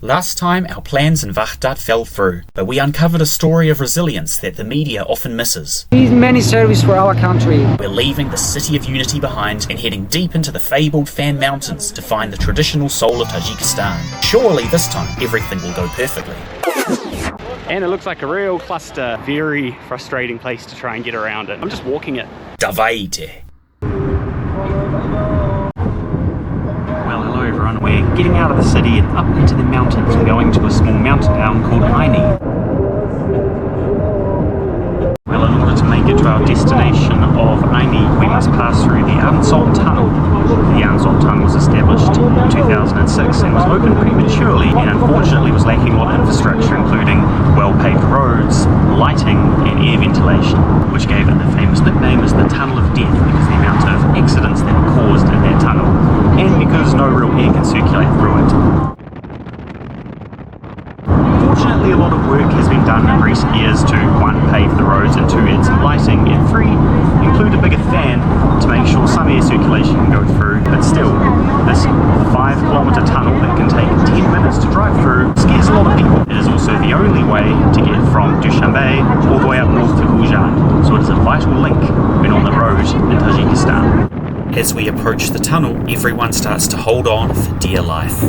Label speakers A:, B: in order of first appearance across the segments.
A: Last time, our plans in Vahdat fell through, but we uncovered a story of resilience that the media often misses.
B: He's many service for our country.
A: We're leaving the City of Unity behind and heading deep into the fabled Fan Mountains to find the traditional soul of Tajikistan. Surely this time, everything will go perfectly.
C: And it looks like a real cluster. Very frustrating place to try and get around it. I'm just walking it.
A: Davaite.
C: Well, hello everyone. We're getting out of the city and up into the mountains. We're going to a small mountain town called Ayni. Well, in order to make it to our destination of Ayni, we must pass through the Anzob Tunnel. The Anzob Tunnel was established in 2006 and was opened prematurely and unfortunately was lacking a lot of infrastructure, including well-paved roads, lighting and air ventilation, which gave it the famous nickname as the Tunnel of Death because the amount of accidents that were caused in that tunnel, and because no real air can circulate through it. Fortunately, a lot of work has been done in recent years to 1. Pave the roads, and 2. Add some lighting, and 3. Include a bigger fan to make sure some air circulation can go through. But still, this 5-kilometre tunnel that can take 10 minutes to drive through scares a lot of people. It is also the only way to get from Dushanbe all the way up north to Gujarat, so it is a vital link when on the road in Tajikistan.
A: As we approach the tunnel, everyone starts to hold on for dear life.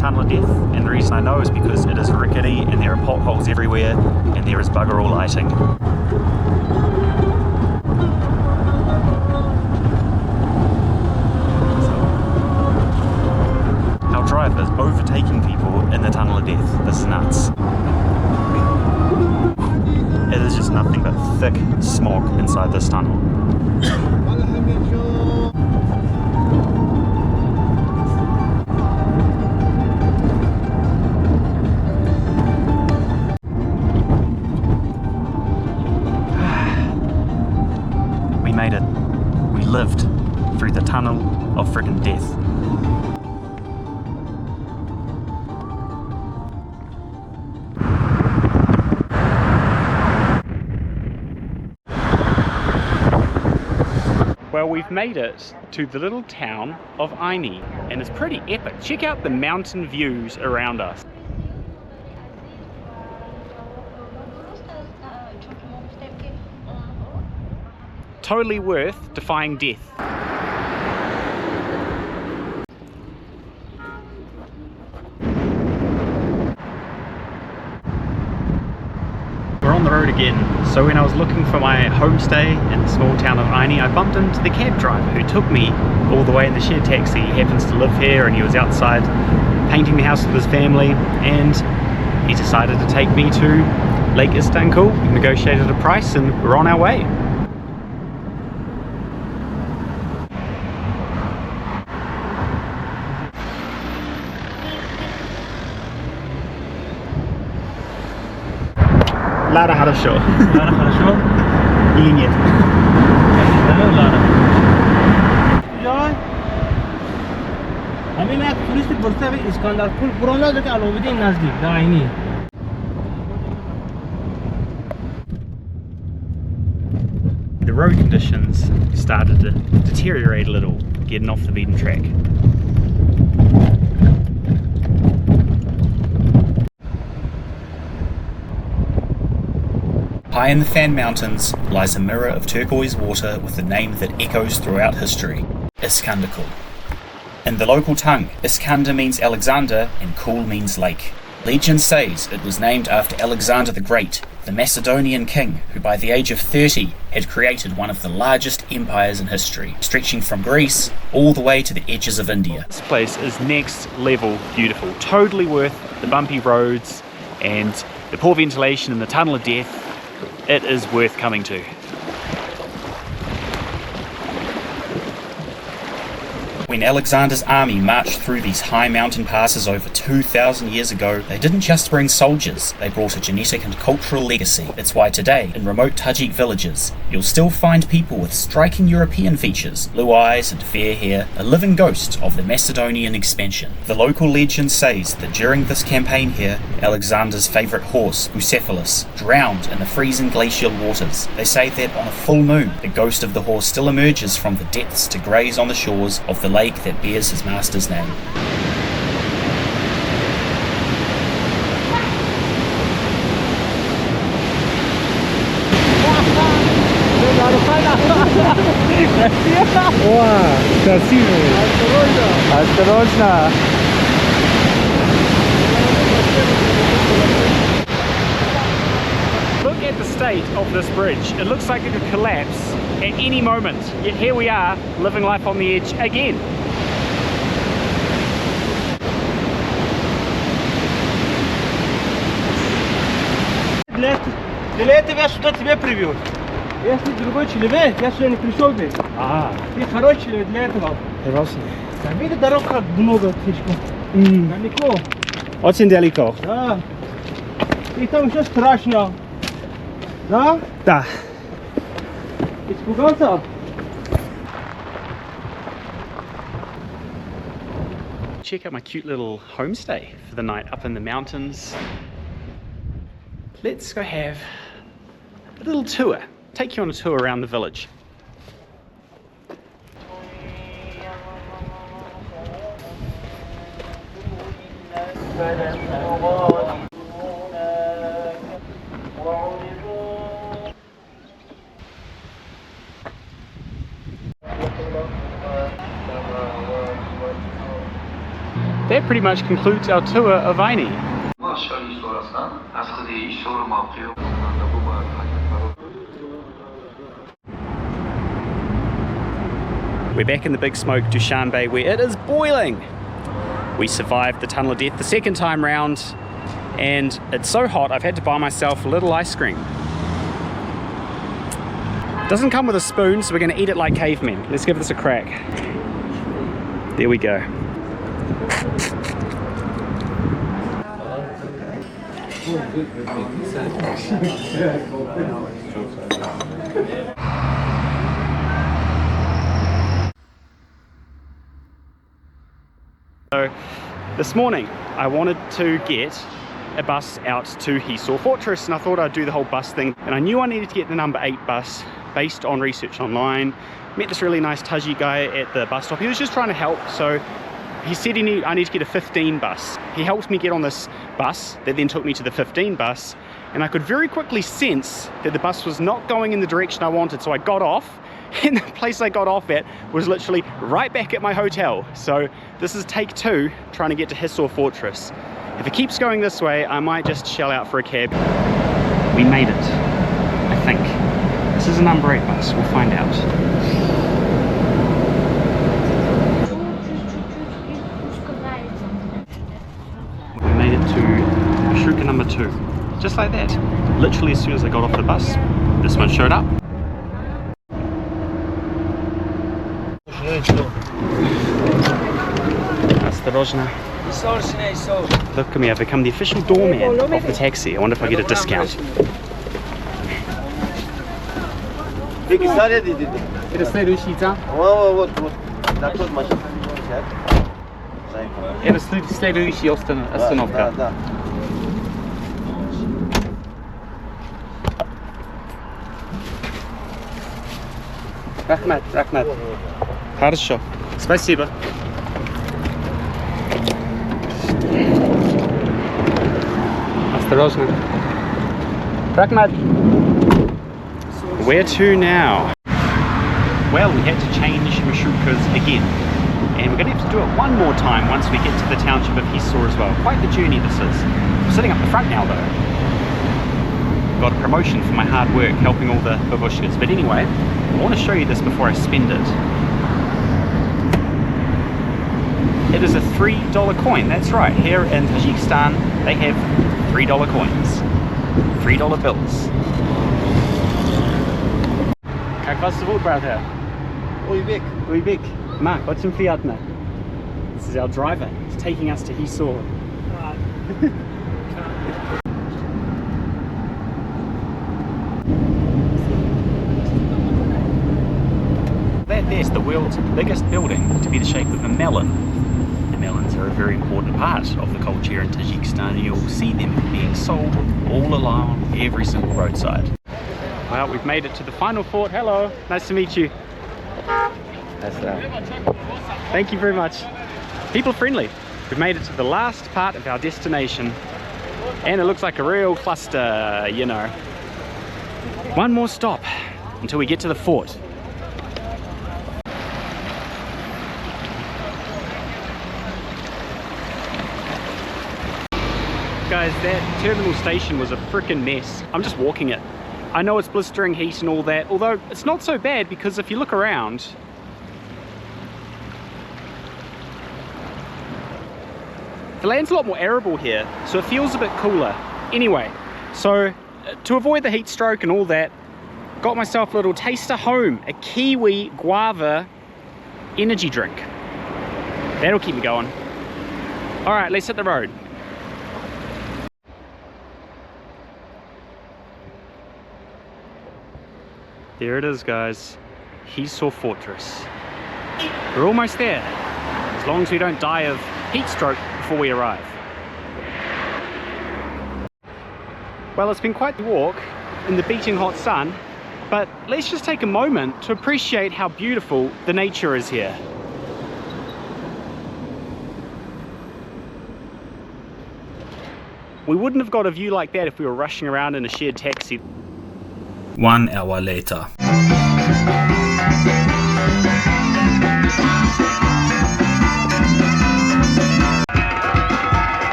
C: Tunnel of Death, and the reason I know is because it is rickety and there are potholes everywhere and there is bugger all lighting. Our driver is overtaking people in the Tunnel of Death. This is nuts. It is just nothing but thick smog inside this tunnel. We made it. We lived through the tunnel of friggin' death. Well, we've made it to the little town of Ayni, and it's pretty epic. Check out the mountain views around us. Totally worth defying death. We're on the road again. So when I was looking for my homestay in the small town of Ayni, I bumped into the cab driver who took me all the way in the shared taxi. He happens to live here and he was outside painting the house with his family, and he decided to take me to Lake Iskanderkul. We negotiated a price and we're on our way. Lara хорошо.
D: Lara хорошо?
C: Или нет?
D: Lara. अभी मैं police से बोलते हैं इस्कंदरकुल पुराना जो कि अलौदीन नजदीक आईनी.
C: The road conditions started to deteriorate a little, getting off the beaten track.
A: High in the Fan Mountains lies a mirror of turquoise water with a name that echoes throughout history, Iskanderkul. In the local tongue, Iskander means Alexander and Kul means lake. Legend says it was named after Alexander the Great, the Macedonian king who by the age of 30 had created one of the largest empires in history, stretching from Greece all the way to the edges of India.
C: This place is next level beautiful, totally worth the bumpy roads and the poor ventilation and the Tunnel of Death. It is worth coming to.
A: When Alexander's army marched through these high mountain passes over 2,000 years ago, they didn't just bring soldiers, they brought a genetic and cultural legacy. It's why today, in remote Tajik villages, you'll still find people with striking European features, blue eyes and fair hair, a living ghost of the Macedonian expansion. The local legend says that during this campaign here, Alexander's favourite horse, Bucephalus, drowned in the freezing glacial waters. They say that on a full moon, the ghost of the horse still emerges from the depths to graze on the shores of the lake lake that bears his master's name.
C: Look at the state of this bridge. It looks like it could collapse at any moment. Yet here we are, living life on the edge again.
D: Для этого я сюда тебя привел. Если другой человек, я сюда не пришел бы. Ты хороший человек для этого. Там видишь, дорог как много слишком. Далеко.
C: Очень далеко.
D: Да. И там еще страшно. Да?
C: Да.
D: Испугался?
C: Check out my cute little homestay for the night up in the mountains. Let's go have a little tour. Take you on a tour around the village. That pretty much concludes our tour of Ayni. We're back in the big smoke Dushanbe where it is boiling. We survived the tunnel of death the second time round, and it's so hot I've had to buy myself a little ice cream. Doesn't come with a spoon, so we're going to eat it like cavemen. Let's give this a crack. There we go. So this morning I wanted to get a bus out to Hisor Fortress, and I thought I'd do the whole bus thing, and I knew I needed to get the number 8 bus based on research online. Met this really nice Tajik guy at the bus stop. He was just trying to help, so he said I need to get a 15 bus. He helped me get on this bus that then took me to the 15 bus, and I could very quickly sense that the bus was not going in the direction I wanted, so I got off, and the place I got off at was literally right back at my hotel. So this is take 2 trying to get to Hisor Fortress. If it keeps going this way, I might just shell out for a cab. We made it, I think. This is a number 8 bus, we'll find out. We made it to Shuka number 2, just like that. Literally as soon as I got off the bus, this one showed up. Ostrożna. Look at me, I've become the official doorman of the taxi. I wonder if I get a discount. Следующая остановка. Рахмат, Рахмат. Хорошо. Спасибо. Осторожно. Рахмат. Where to now? Well, we had to change marshrutas again, and we're going to have to do it one more time once we get to the township of Hisor as well. Quite the journey this is. I'm sitting up the front now though. Got a promotion for my hard work helping all the babushkas. But anyway, I want to show you this before I spend it. It is a $3 coin, that's right. Here in Tajikistan, they have $3 coins. $3 bills. Как вас зовут, brother?
D: Uybek.
C: Uybek. Mark, очень приятно. This is our driver. He's taking us to Hisor. That there's the world's biggest building to be the shape of a melon. The melons are a very important part of the culture here in Tajikistan, and you'll see them being sold all along every single roadside. Well, we've made it to the final fort. Hello, nice to meet you.
B: That's that.
C: Thank you very much. People friendly. We've made it to the last part of our destination, and it looks like a real cluster, you know. One more stop until we get to the fort. Guys, that terminal station was a frickin' mess. I'm just walking it. I know it's blistering heat and all that, although it's not so bad because if you look around, the land's a lot more arable here, so it feels a bit cooler. Anyway, so to avoid the heat stroke and all that, got myself a little taster home, a kiwi guava energy drink. That'll keep me going. All right, let's hit the road. There it is, guys. Hisor Fortress. We're almost there, as long as we don't die of heat stroke before we arrive. Well, it's been quite the walk in the beating hot sun, but let's just take a moment to appreciate how beautiful the nature is here. We wouldn't have got a view like that if we were rushing around in a shared taxi.
A: 1 hour later.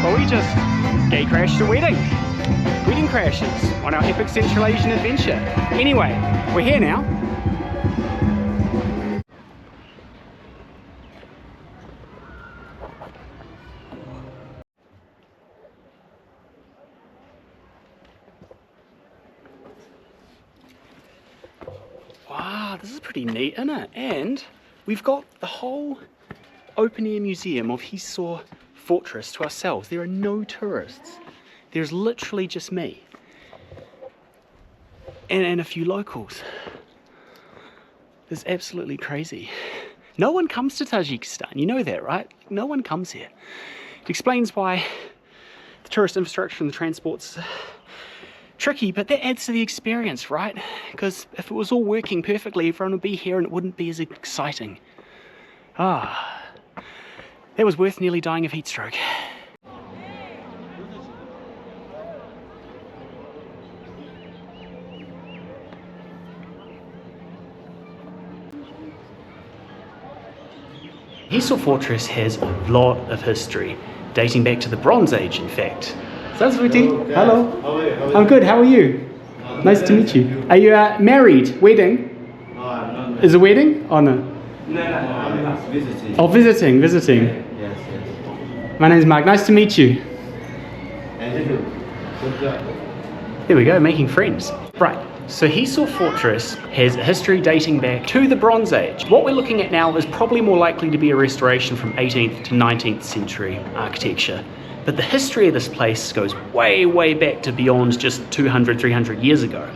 C: Well, we just gay crashed a wedding. Wedding crashes on our epic Central Asian adventure. Anyway, we're here now. Wow, this is pretty neat, isn't it? And we've got the whole open-air museum of Hisor Fortress to ourselves. There are no tourists. There's literally just me. And a few locals. It's absolutely crazy. No one comes to Tajikistan, you know that, right? No one comes here. It explains why the tourist infrastructure and the transport's tricky, but that adds to the experience, right? Because if it was all working perfectly, everyone would be here and it wouldn't be as exciting. Ah, that was worth nearly dying of heat stroke. Hisor Fortress has a lot of history, dating back to the Bronze Age, in fact. Hello. Hello.
D: How are you?
C: I'm good, how are you? Nice to meet you. Are you married? Wedding?
D: No.
C: Is a wedding? Oh no.
D: No, I'm visiting.
C: Oh, visiting.
D: Yes.
C: My name's Mark, nice to meet you.
D: And you?
C: There we go, making friends. Right, so Hisor Fortress has a history dating back to the Bronze Age. What we're looking at now is probably more likely to be a restoration from 18th to 19th century architecture. But the history of this place goes way, way back to beyond just 200, 300 years ago.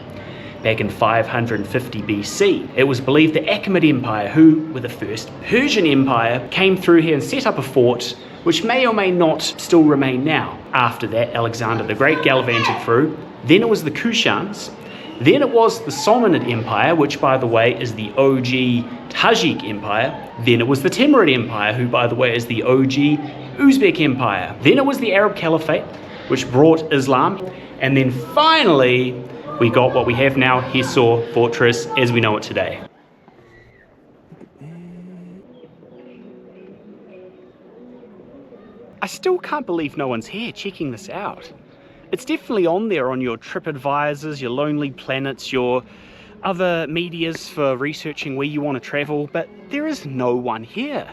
C: Back in 550 BC, it was believed the Achaemenid Empire, who were the first Persian Empire, came through here and set up a fort, which may or may not still remain now. After that, Alexander the Great gallivanted through. Then it was the Kushans. Then it was the Samanid Empire, which, by the way, is the OG Tajik Empire. Then it was the Timurid Empire, who, by the way, is the OG Uzbek Empire. Then it was the Arab Caliphate, which brought Islam. And then finally, we got what we have now, Hisor Fortress, as we know it today. I still can't believe no one's here checking this out. It's definitely on there on your TripAdvisors, your Lonely Planets, your other medias for researching where you want to travel, but there is no one here.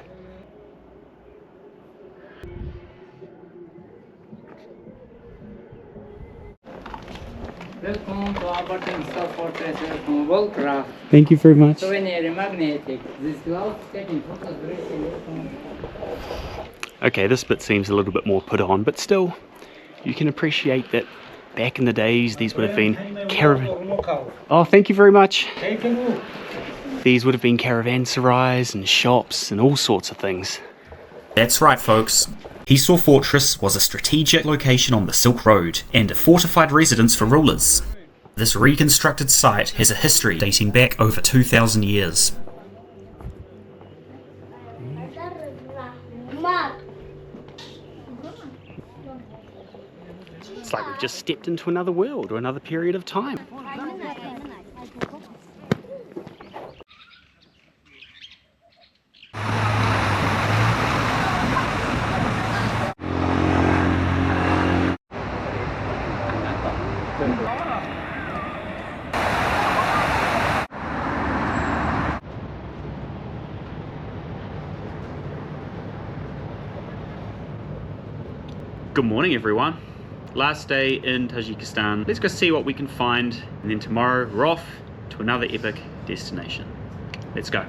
B: Welcome to our Hisor Fortress movable craft.
C: Thank you very much.
B: Souvenir magnetic. This cloud taking photos very
C: Okay, this bit seems a little bit more put on, but still, you can appreciate that back in the days, these would have been caravan... Oh, thank you very much. These would have been caravanserais and shops and all sorts of things.
A: That's right, folks. Hisor Fortress was a strategic location on the Silk Road and a fortified residence for rulers. This reconstructed site has a history dating back over 2,000 years.
C: It's like we've just stepped into another world or another period of time. Good morning, everyone. Last day in Tajikistan. Let's go see what we can find, and then tomorrow we're off to another epic destination. Let's go.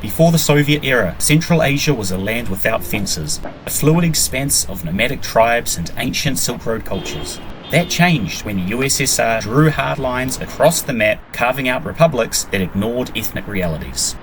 A: Before the Soviet era, Central Asia was a land without fences, a fluid expanse of nomadic tribes and ancient Silk Road cultures. That changed when the USSR drew hard lines across the map, carving out republics that ignored ethnic realities.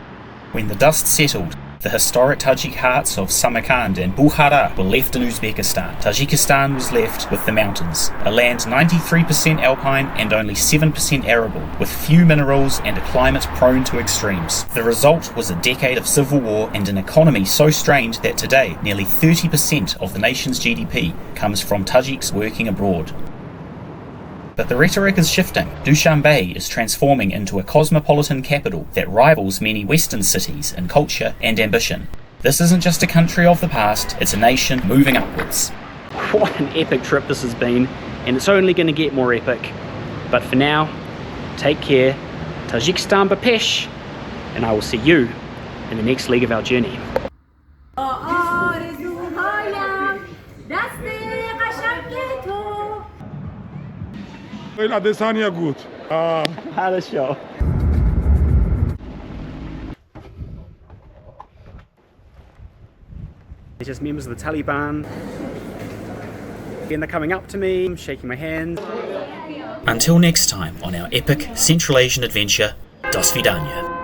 A: When the dust settled, the historic Tajik hearts of Samarkand and Bukhara were left in Uzbekistan. Tajikistan was left with the mountains, a land 93% alpine and only 7% arable, with few minerals and a climate prone to extremes. The result was a decade of civil war and an economy so strained that today nearly 30% of the nation's GDP comes from Tajiks working abroad. But the rhetoric is shifting. Dushanbe is transforming into a cosmopolitan capital that rivals many Western cities in culture and ambition. This isn't just a country of the past, it's a nation moving upwards.
C: What an epic trip this has been, and it's only going to get more epic. But for now, take care, Tajikistan Bapesh, and I will see you in the next leg of our journey. Хорошо. They're just members of the Taliban. Again, they're coming up to me, shaking my hand.
A: Until next time on our epic Central Asian adventure, Do svidaniya.